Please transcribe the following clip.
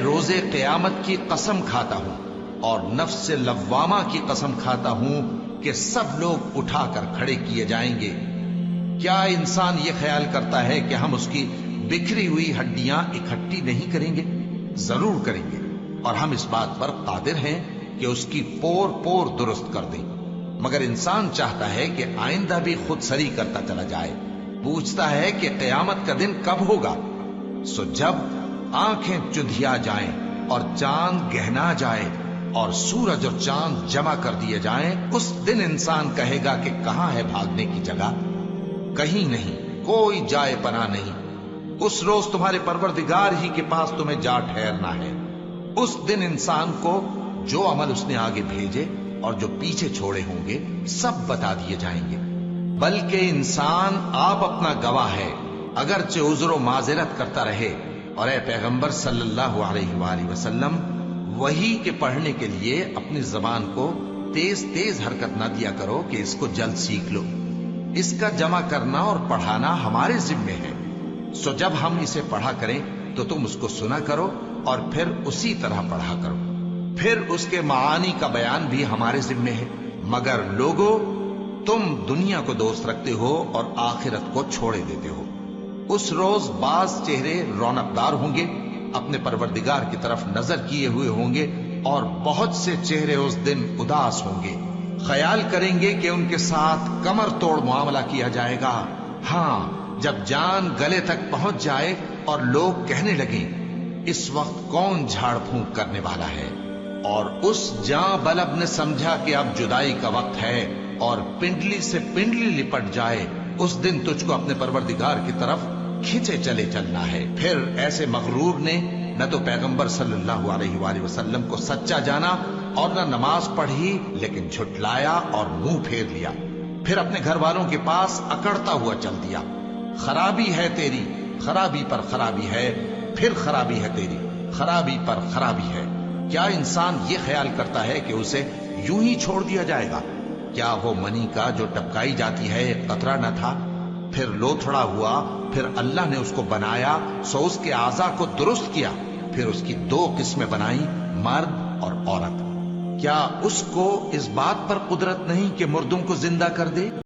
روزے قیامت کی قسم کھاتا ہوں اور نفس لوامہ کی قسم کھاتا ہوں کہ سب لوگ اٹھا کر کھڑے کیے جائیں گے۔ کیا انسان یہ خیال کرتا ہے کہ ہم اس کی بکھری ہوئی ہڈیاں اکٹھی نہیں کریں گے؟ ضرور کریں گے، اور ہم اس بات پر قادر ہیں کہ اس کی پور پور درست کر دیں۔ مگر انسان چاہتا ہے کہ آئندہ بھی خود سری کرتا چلا جائے، پوچھتا ہے کہ قیامت کا دن کب ہوگا۔ سو جب آنکھیں چندھیا جائیں اور چاند گہنا جائے اور سورج اور چاند جمع کر دیے جائیں، اس دن انسان کہے گا کہ کہاں ہے بھاگنے کی جگہ؟ کہیں نہیں، کوئی جائے پناہ نہیں۔ اس روز تمہارے پروردگار ہی کے پاس تمہیں جا ٹھہرنا ہے۔ اس دن انسان کو جو عمل اس نے آگے بھیجے اور جو پیچھے چھوڑے ہوں گے سب بتا دیے جائیں گے۔ بلکہ انسان آپ اپنا گواہ ہے، اگرچہ عذر و معذرت کرتا رہے۔ اور اے پیغمبر صلی اللہ علیہ وآلہ وسلم، وحی کے پڑھنے کے لیے اپنی زبان کو تیز تیز حرکت نہ دیا کرو کہ اس کو جلد سیکھ لو۔ اس کا جمع کرنا اور پڑھانا ہمارے ذمے ہے۔ سو جب ہم اسے پڑھا کریں تو تم اس کو سنا کرو اور پھر اسی طرح پڑھا کرو۔ پھر اس کے معانی کا بیان بھی ہمارے ذمے ہے۔ مگر لوگو، تم دنیا کو دوست رکھتے ہو اور آخرت کو چھوڑے دیتے ہو۔ اس روز بعض چہرے رونق دار ہوں گے، اپنے پروردگار کی طرف نظر کیے ہوئے ہوں گے، اور بہت سے چہرے اس دن اداس ہوں گے، خیال کریں گے کہ ان کے ساتھ کمر توڑ معاملہ کیا جائے گا۔ ہاں، جب جان گلے تک پہنچ جائے اور لوگ کہنے لگیں اس وقت کون جھاڑ پھونک کرنے والا ہے، اور اس جاں بلب نے سمجھا کہ اب جدائی کا وقت ہے اور پنڈلی سے پنڈلی لپٹ جائے، اس دن تجھ کو اپنے پروردگار کی طرف کھینچے چلے چلنا ہے۔ پھر ایسے مغرور نے نہ تو پیغمبر صلی اللہ علیہ وآلہ وسلم کو سچا جانا اور نہ نماز پڑھی، لیکن جھٹلایا اور منہ پھیر لیا، پھر اپنے گھر والوں کے پاس اکڑتا ہوا چل دیا۔ خرابی ہے تیری، خرابی پر خرابی ہے، پھر خرابی ہے تیری، خرابی پر خرابی ہے۔ کیا انسان یہ خیال کرتا ہے کہ اسے یوں ہی چھوڑ دیا جائے گا؟ کیا وہ منی کا جو ٹپکائی جاتی ہے ایک قطرہ نہ تھا، پھر لوتھڑا ہوا، پھر اللہ نے اس کو بنایا، سو اس کے اعضاء کو درست کیا، پھر اس کی دو قسمیں بنائیں، مرد اور عورت۔ کیا اس کو اس بات پر قدرت نہیں کہ مردوں کو زندہ کر دے؟